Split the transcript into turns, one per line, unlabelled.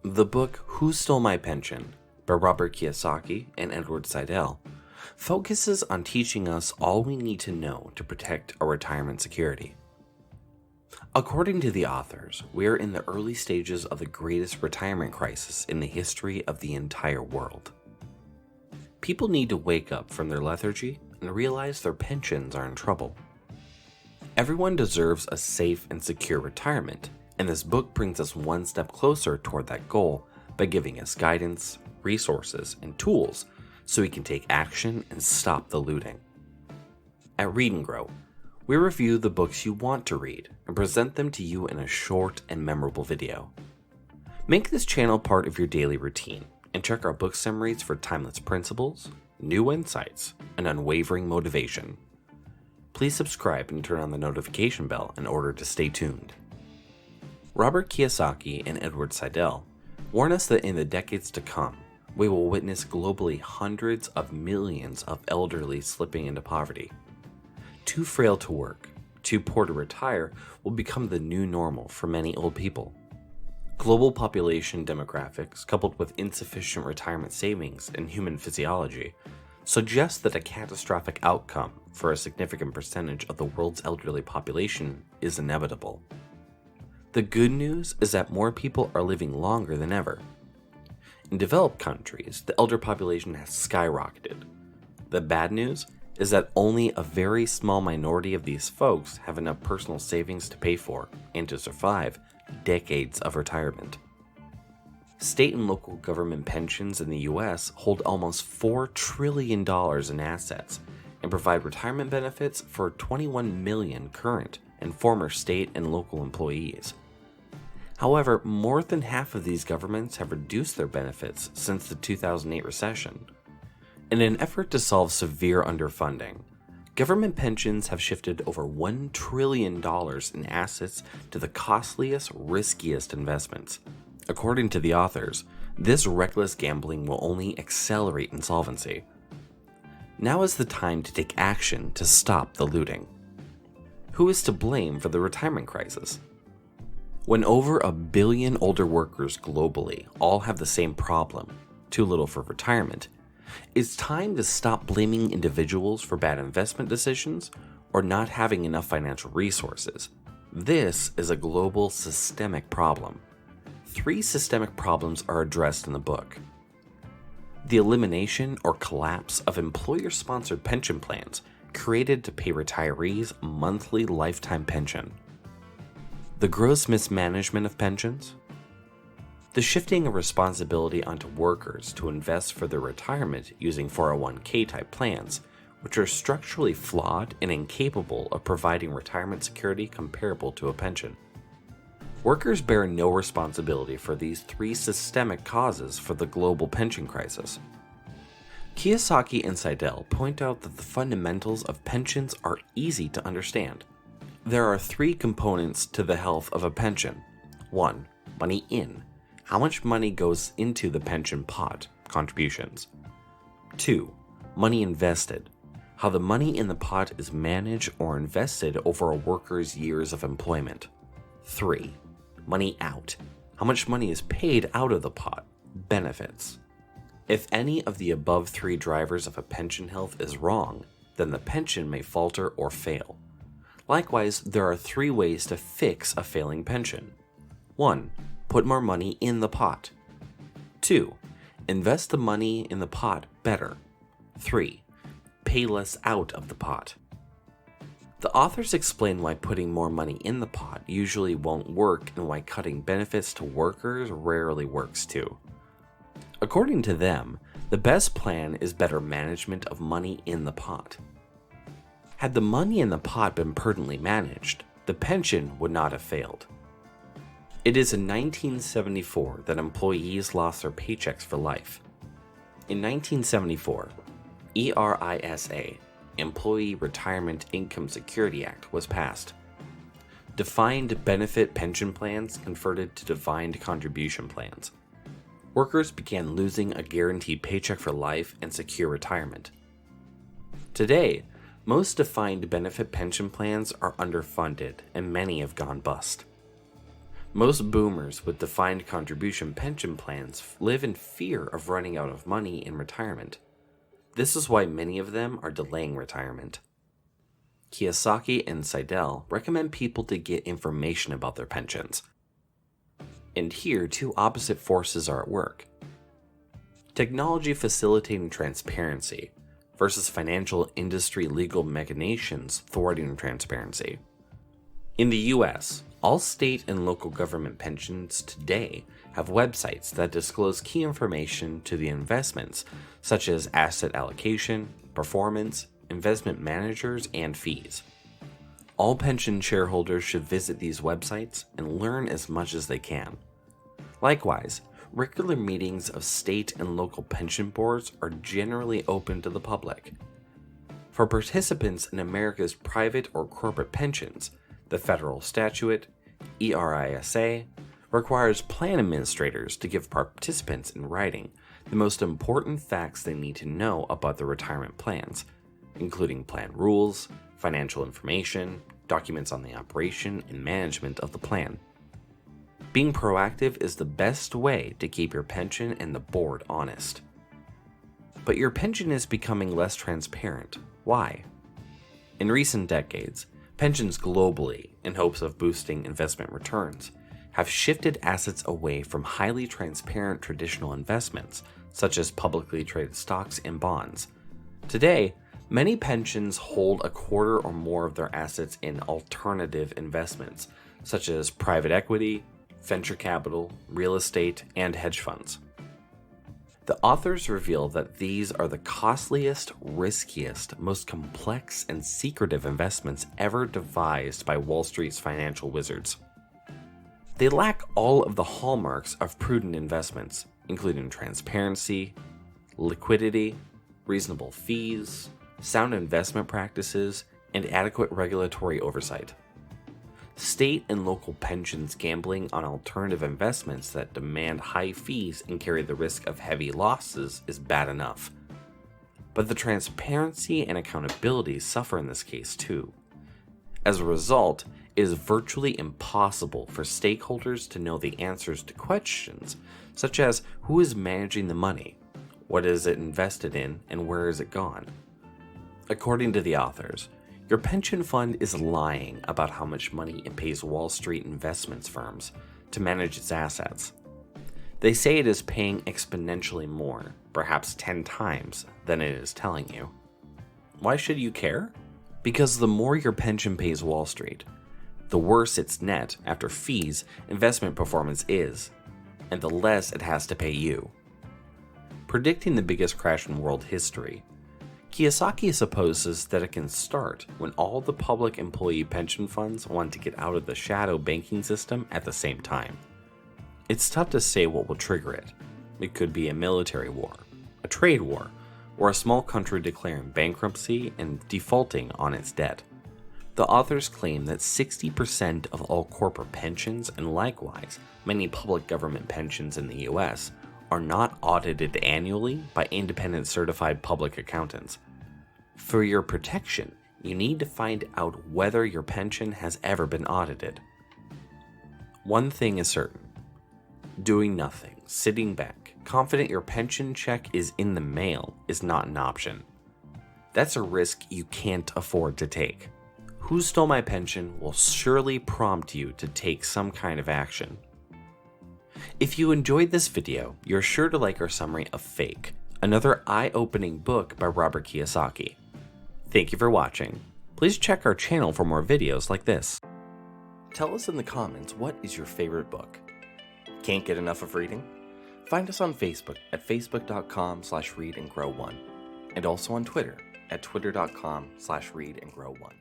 The book Who Stole My Pension by Robert Kiyosaki and Edward Seidel focuses on teaching us all we need to know to protect our retirement security. According to the authors, we are in the early stages of the greatest retirement crisis in the history of the entire world. People need to wake up from their lethargy and realize their pensions are in trouble. Everyone deserves a safe and secure retirement, and this book brings us one step closer toward that goal by giving us guidance, resources, and tools so we can take action and stop the looting. At Read and Grow, we review the books you want to read and present them to you in a short and memorable video. Make this channel part of your daily routine and check our book summaries for timeless principles, new insights, and unwavering motivation. Please subscribe and turn on the notification bell in order to stay tuned. Robert Kiyosaki and Edward Seidel warn us that in the decades to come, we will witness globally hundreds of millions of elderly slipping into poverty. Too frail to work, too poor to retire will become the new normal for many old people. Global population demographics, coupled with insufficient retirement savings and human physiology, suggest that a catastrophic outcome for a significant percentage of the world's elderly population is inevitable. The good news is that more people are living longer than ever. In developed countries, the elder population has skyrocketed. The bad news is that only a very small minority of these folks have enough personal savings to pay for and to survive decades of retirement. State and local government pensions in the US hold almost $4 trillion in assets and provide retirement benefits for 21 million current and former state and local employees. However, more than half of these governments have reduced their benefits since the 2008 recession. In an effort to solve severe underfunding, government pensions have shifted over $1 trillion in assets to the costliest, riskiest investments. According to the authors, this reckless gambling will only accelerate insolvency. Now is the time to take action to stop the looting. Who is to blame for the retirement crisis? When over 1 billion older workers globally all have the same problem, too little for retirement, it's time to stop blaming individuals for bad investment decisions or not having enough financial resources. This is a global systemic problem. 3 systemic problems are addressed in the book. The elimination or collapse of employer-sponsored pension plans created to pay retirees a monthly lifetime pension. The gross mismanagement of pensions. The shifting of responsibility onto workers to invest for their retirement using 401k type plans, which are structurally flawed and incapable of providing retirement security comparable to a pension. Workers bear no responsibility for these 3 systemic causes for the global pension crisis. Kiyosaki and Seidel point out that the fundamentals of pensions are easy to understand. There are 3 components to the health of a pension. 1. Money in. How much money goes into the pension pot, contributions. 2. Money invested. How the money in the pot is managed or invested over a worker's years of employment. 3. Money out. How much money is paid out of the pot, benefits. If any of the above 3 drivers of a pension health is wrong, then the pension may falter or fail. Likewise, there are 3 ways to fix a failing pension. 1. Put more money in the pot. 2. Invest the money in the pot better. 3. Pay less out of the pot. The authors explain why putting more money in the pot usually won't work and why cutting benefits to workers rarely works too. According to them, the best plan is better management of money in the pot. Had the money in the pot been prudently managed, the pension would not have failed. It is in 1974 that employees lost their paychecks for life. In 1974, ERISA, Employee Retirement Income Security Act, was passed. Defined benefit pension plans converted to defined contribution plans. Workers began losing a guaranteed paycheck for life and secure retirement. Today, most defined benefit pension plans are underfunded and many have gone bust. Most boomers with defined contribution pension plans live in fear of running out of money in retirement. This is why many of them are delaying retirement. Kiyosaki and Seidel recommend people to get information about their pensions. And here, two opposite forces are at work. Technology facilitating transparency versus financial industry legal machinations thwarting transparency. In the US, all state and local government pensions today have websites that disclose key information to the investments, such as asset allocation, performance, investment managers, and fees. All pension shareholders should visit these websites and learn as much as they can. Likewise, regular meetings of state and local pension boards are generally open to the public. For participants in America's private or corporate pensions, the federal statute, ERISA, requires plan administrators to give participants in writing the most important facts they need to know about their retirement plans, including plan rules, financial information, documents on the operation and management of the plan. Being proactive is the best way to keep your pension and the board honest. But your pension is becoming less transparent. Why? In recent decades, pensions globally, in hopes of boosting investment returns, have shifted assets away from highly transparent traditional investments, such as publicly traded stocks and bonds. Today, many pensions hold a quarter or more of their assets in alternative investments, such as private equity, venture capital, real estate, and hedge funds. The authors reveal that these are the costliest, riskiest, most complex, and secretive investments ever devised by Wall Street's financial wizards. They lack all of the hallmarks of prudent investments, including transparency, liquidity, reasonable fees, sound investment practices, and adequate regulatory oversight. State and local pensions gambling on alternative investments that demand high fees and carry the risk of heavy losses is bad enough. But the transparency and accountability suffer in this case too. As a result, it is virtually impossible for stakeholders to know the answers to questions such as who is managing the money, what is it invested in, and where is it gone. According to the authors, your pension fund is lying about how much money it pays Wall Street investments firms to manage its assets. They say it is paying exponentially more, perhaps 10 times, than it is telling you. Why should you care? Because the more your pension pays Wall Street, the worse its net after fees investment performance is, and the less it has to pay you. Predicting the biggest crash in world history, Kiyosaki supposes that it can start when all the public employee pension funds want to get out of the shadow banking system at the same time. It's tough to say what will trigger it. It could be a military war, a trade war, or a small country declaring bankruptcy and defaulting on its debt. The authors claim that 60% of all corporate pensions, and likewise many public government pensions in the US, are not audited annually by independent certified public accountants. For your protection, you need to find out whether your pension has ever been audited. One thing is certain: doing nothing, sitting back, confident your pension check is in the mail is not an option. That's a risk you can't afford to take. Who Stole My Pension will surely prompt you to take some kind of action. If you enjoyed this video, you're sure to like our summary of Fake, another eye-opening book by Robert Kiyosaki. Thank you for watching. Please check our channel for more videos like this. Tell us in the comments, what is your favorite book? Can't get enough of reading? Find us on Facebook at facebook.com/readandgrow1 and also on Twitter at twitter.com/readandgrow1.